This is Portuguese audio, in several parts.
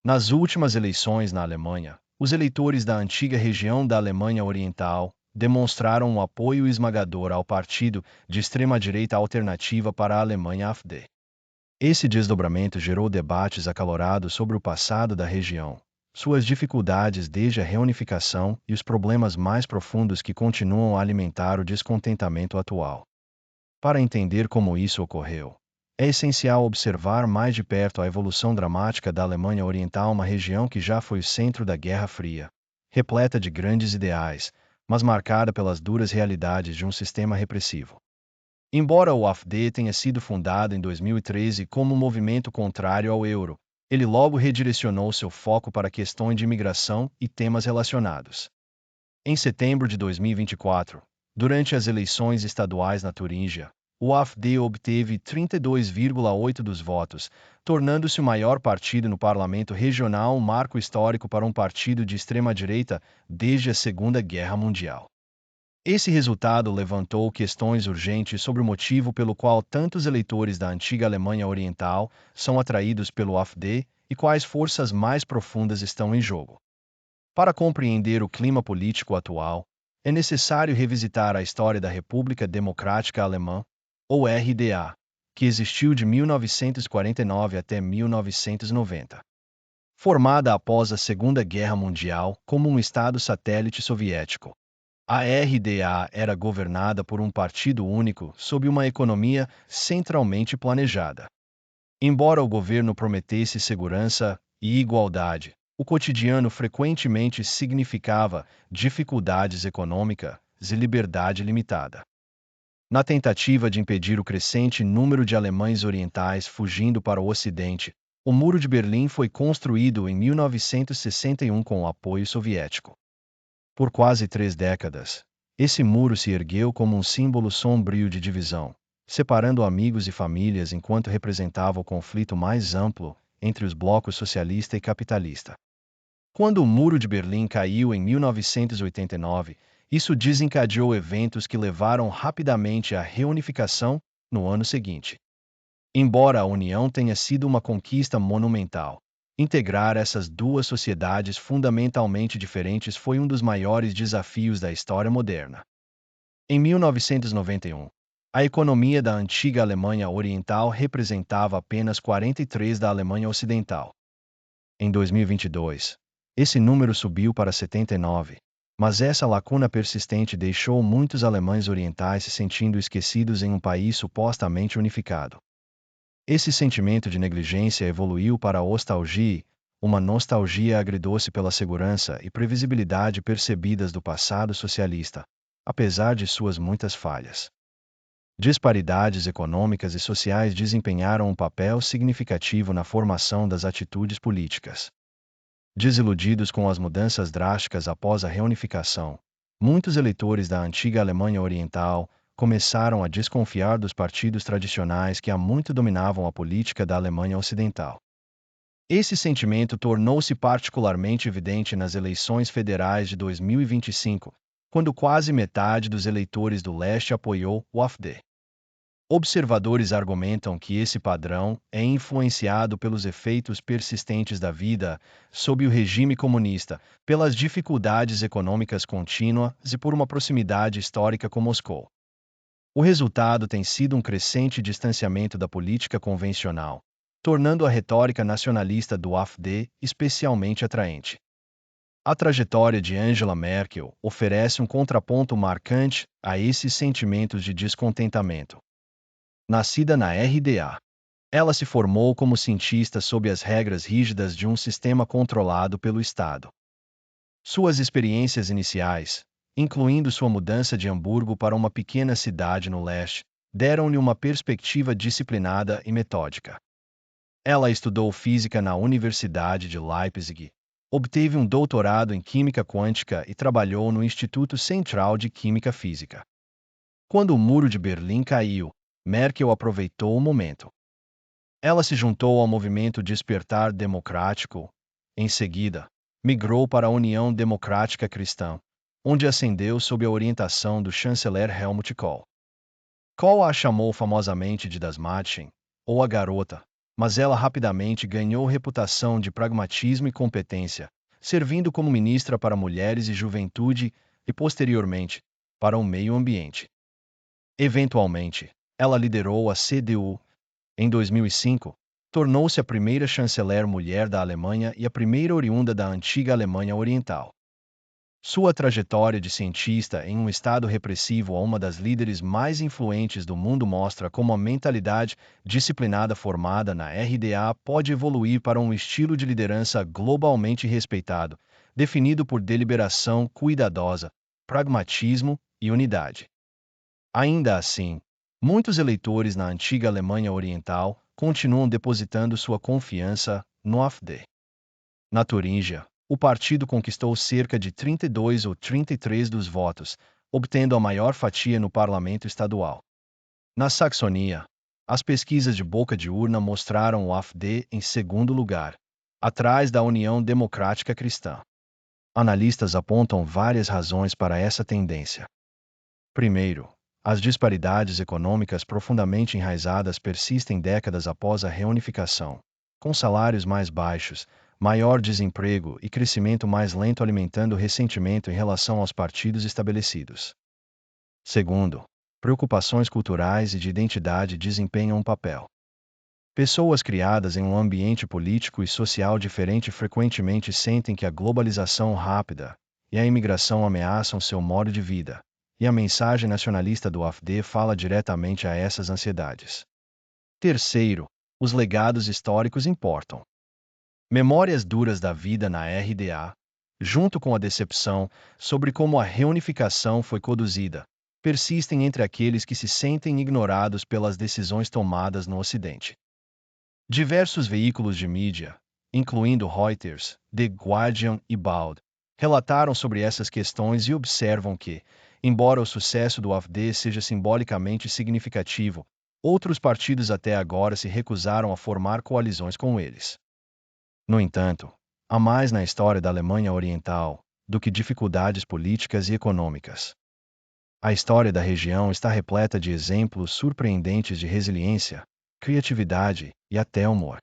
Nas últimas eleições na Alemanha, os eleitores da antiga região da Alemanha Oriental demonstraram um apoio esmagador ao partido de extrema-direita alternativa para a Alemanha AfD. Esse desdobramento gerou debates acalorados sobre o passado da região, suas dificuldades desde a reunificação e os problemas mais profundos que continuam a alimentar o descontentamento atual. Para entender como isso ocorreu, é essencial observar mais de perto a evolução dramática da Alemanha Oriental, uma região que já foi o centro da Guerra Fria, repleta de grandes ideais, mas marcada pelas duras realidades de um sistema repressivo. Embora o AfD tenha sido fundado em 2013 como um movimento contrário ao euro, ele logo redirecionou seu foco para questões de imigração e temas relacionados. Em setembro de 2024, durante as eleições estaduais na Turíngia, o AfD obteve 32,8% dos votos, tornando-se o maior partido no parlamento regional, um marco histórico para um partido de extrema-direita desde a Segunda Guerra Mundial. Esse resultado levantou questões urgentes sobre o motivo pelo qual tantos eleitores da antiga Alemanha Oriental são atraídos pelo AfD e quais forças mais profundas estão em jogo. Para compreender o clima político atual, é necessário revisitar a história da República Democrática Alemã, ou RDA, que existiu de 1949 até 1990. Formada após a Segunda Guerra Mundial como um estado satélite soviético, a RDA era governada por um partido único sob uma economia centralmente planejada. Embora o governo prometesse segurança e igualdade, o cotidiano frequentemente significava dificuldades econômicas e liberdade limitada. Na tentativa de impedir o crescente número de alemães orientais fugindo para o Ocidente, o Muro de Berlim foi construído em 1961 com o apoio soviético. Por quase 3 décadas, esse muro se ergueu como um símbolo sombrio de divisão, separando amigos e famílias enquanto representava o conflito mais amplo entre os blocos socialista e capitalista. Quando o Muro de Berlim caiu em 1989, isso desencadeou eventos que levaram rapidamente à reunificação no ano seguinte. Embora a união tenha sido uma conquista monumental, integrar essas duas sociedades fundamentalmente diferentes foi um dos maiores desafios da história moderna. Em 1991, a economia da antiga Alemanha Oriental representava apenas 43% da Alemanha Ocidental. Em 2022, esse número subiu para 79%, mas essa lacuna persistente deixou muitos alemães orientais se sentindo esquecidos em um país supostamente unificado. Esse sentimento de negligência evoluiu para a nostalgia, uma nostalgia agridoce pela segurança e previsibilidade percebidas do passado socialista, apesar de suas muitas falhas. Disparidades econômicas e sociais desempenharam um papel significativo na formação das atitudes políticas. Desiludidos com as mudanças drásticas após a reunificação, muitos eleitores da antiga Alemanha Oriental começaram a desconfiar dos partidos tradicionais que há muito dominavam a política da Alemanha Ocidental. Esse sentimento tornou-se particularmente evidente nas eleições federais de 2025, quando quase metade dos eleitores do leste apoiou o AfD. Observadores argumentam que esse padrão é influenciado pelos efeitos persistentes da vida sob o regime comunista, pelas dificuldades econômicas contínuas e por uma proximidade histórica com Moscou. O resultado tem sido um crescente distanciamento da política convencional, tornando a retórica nacionalista do AfD especialmente atraente. A trajetória de Angela Merkel oferece um contraponto marcante a esses sentimentos de descontentamento. Nascida na RDA, ela se formou como cientista sob as regras rígidas de um sistema controlado pelo Estado. Suas experiências iniciais, incluindo sua mudança de Hamburgo para uma pequena cidade no leste, deram-lhe uma perspectiva disciplinada e metódica. Ela estudou física na Universidade de Leipzig, obteve um doutorado em química quântica e trabalhou no Instituto Central de Química Física. Quando o Muro de Berlim caiu, Merkel aproveitou o momento. Ela se juntou ao movimento Despertar Democrático. Em seguida, migrou para a União Democrática Cristã, onde ascendeu sob a orientação do chanceler Helmut Kohl. Kohl a chamou famosamente de Das Mädchen, ou a garota, mas ela rapidamente ganhou reputação de pragmatismo e competência, servindo como ministra para Mulheres e Juventude e, posteriormente, para o Meio Ambiente. Eventualmente, ela liderou a CDU. Em 2005, tornou-se a primeira chanceler mulher da Alemanha e a primeira oriunda da antiga Alemanha Oriental. Sua trajetória de cientista em um estado repressivo a uma das líderes mais influentes do mundo mostra como a mentalidade disciplinada formada na RDA pode evoluir para um estilo de liderança globalmente respeitado, definido por deliberação cuidadosa, pragmatismo e unidade. Ainda assim, muitos eleitores na antiga Alemanha Oriental continuam depositando sua confiança no AfD. Na Turíngia, o partido conquistou cerca de 32 ou 33 dos votos, obtendo a maior fatia no parlamento estadual. Na Saxonia, as pesquisas de boca de urna mostraram o AfD em segundo lugar, atrás da União Democrática Cristã. Analistas apontam várias razões para essa tendência. Primeiro, as disparidades econômicas profundamente enraizadas persistem décadas após a reunificação, com salários mais baixos, maior desemprego e crescimento mais lento alimentando ressentimento em relação aos partidos estabelecidos. Segundo, preocupações culturais e de identidade desempenham um papel. Pessoas criadas em um ambiente político e social diferente frequentemente sentem que a globalização rápida e a imigração ameaçam seu modo de vida, e a mensagem nacionalista do AfD fala diretamente a essas ansiedades. Terceiro, os legados históricos importam. Memórias duras da vida na RDA, junto com a decepção sobre como a reunificação foi conduzida, persistem entre aqueles que se sentem ignorados pelas decisões tomadas no Ocidente. Diversos veículos de mídia, incluindo Reuters, The Guardian e Bild, relataram sobre essas questões e observam que, embora o sucesso do AfD seja simbolicamente significativo, outros partidos até agora se recusaram a formar coalizões com eles. No entanto, há mais na história da Alemanha Oriental do que dificuldades políticas e econômicas. A história da região está repleta de exemplos surpreendentes de resiliência, criatividade e até humor.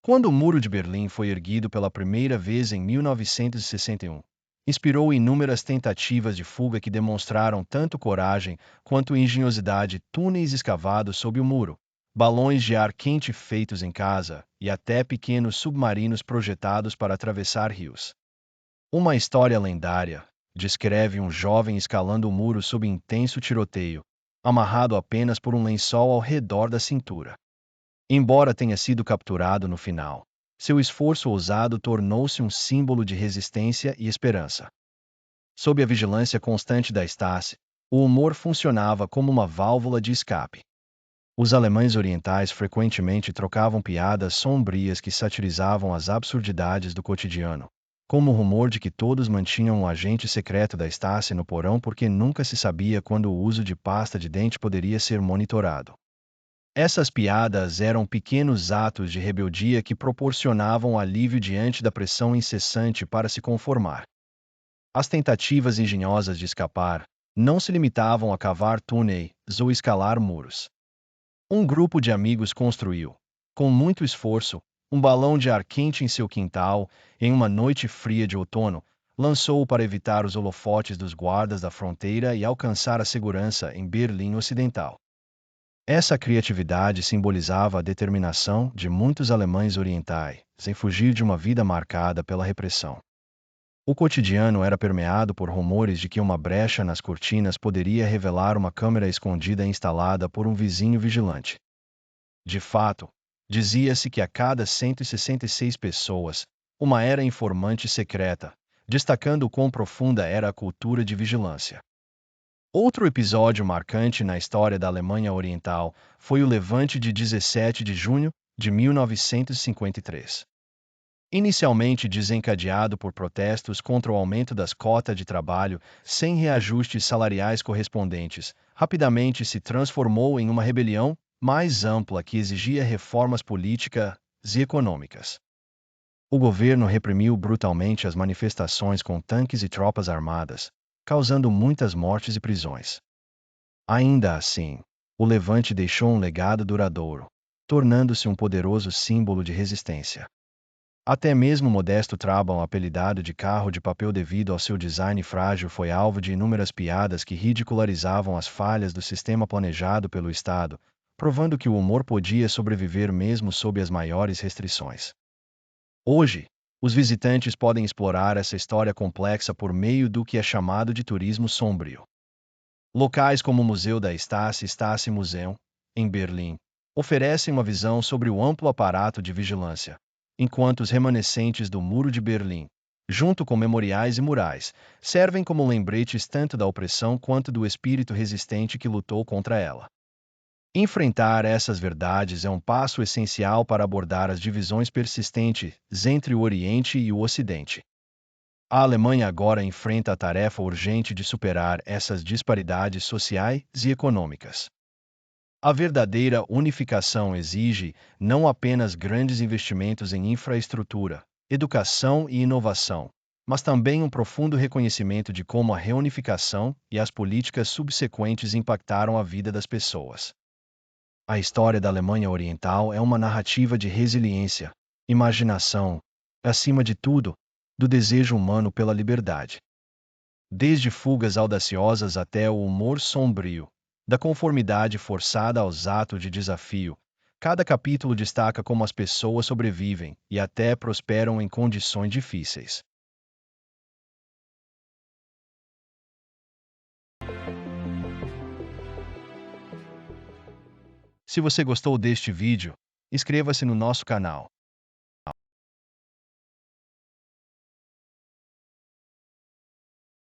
Quando o Muro de Berlim foi erguido pela primeira vez em 1961, inspirou inúmeras tentativas de fuga que demonstraram tanto coragem quanto engenhosidade, túneis escavados sob o muro, balões de ar quente feitos em casa e até pequenos submarinos projetados para atravessar rios. Uma história lendária descreve um jovem escalando o muro sob intenso tiroteio, amarrado apenas por um lençol ao redor da cintura. Embora tenha sido capturado no final, seu esforço ousado tornou-se um símbolo de resistência e esperança. Sob a vigilância constante da Stasi, o humor funcionava como uma válvula de escape. Os alemães orientais frequentemente trocavam piadas sombrias que satirizavam as absurdidades do cotidiano, como o rumor de que todos mantinham um agente secreto da Stasi no porão porque nunca se sabia quando o uso de pasta de dente poderia ser monitorado. Essas piadas eram pequenos atos de rebeldia que proporcionavam alívio diante da pressão incessante para se conformar. As tentativas engenhosas de escapar não se limitavam a cavar túneis ou escalar muros. Um grupo de amigos construiu, com muito esforço, um balão de ar quente em seu quintal, em uma noite fria de outono, lançou-o para evitar os holofotes dos guardas da fronteira e alcançar a segurança em Berlim Ocidental. Essa criatividade simbolizava a determinação de muitos alemães orientais em fugir de uma vida marcada pela repressão. O cotidiano era permeado por rumores de que uma brecha nas cortinas poderia revelar uma câmera escondida instalada por um vizinho vigilante. De fato, dizia-se que a cada 166 pessoas, uma era informante secreta, destacando quão profunda era a cultura de vigilância. Outro episódio marcante na história da Alemanha Oriental foi o Levante de 17 de junho de 1953. Inicialmente desencadeado por protestos contra o aumento das cotas de trabalho sem reajustes salariais correspondentes, rapidamente se transformou em uma rebelião mais ampla que exigia reformas políticas e econômicas. O governo reprimiu brutalmente as manifestações com tanques e tropas armadas, causando muitas mortes e prisões. Ainda assim, o levante deixou um legado duradouro. tornando-se um poderoso símbolo de resistência. Até mesmo o modesto Trabant, apelidado de carro de papel devido ao seu design frágil, foi alvo de inúmeras piadas que ridicularizavam as falhas do sistema planejado pelo Estado, provando que o humor podia sobreviver mesmo sob as maiores restrições. Hoje, os visitantes podem explorar essa história complexa por meio do que é chamado de turismo sombrio. Locais como o Museu da Stasi Museum, em Berlim, oferecem uma visão sobre o amplo aparato de vigilância, enquanto os remanescentes do Muro de Berlim, junto com memoriais e murais, servem como lembretes tanto da opressão quanto do espírito resistente que lutou contra ela. Enfrentar essas verdades é um passo essencial para abordar as divisões persistentes entre o Oriente e o Ocidente. A Alemanha agora enfrenta a tarefa urgente de superar essas disparidades sociais e econômicas. A verdadeira unificação exige não apenas grandes investimentos em infraestrutura, educação e inovação, mas também um profundo reconhecimento de como a reunificação e as políticas subsequentes impactaram a vida das pessoas. A história da Alemanha Oriental é uma narrativa de resiliência, imaginação, acima de tudo, do desejo humano pela liberdade. Desde fugas audaciosas até o humor sombrio, da conformidade forçada aos atos de desafio, cada capítulo destaca como as pessoas sobrevivem e até prosperam em condições difíceis. Se você gostou deste vídeo, inscreva-se no nosso canal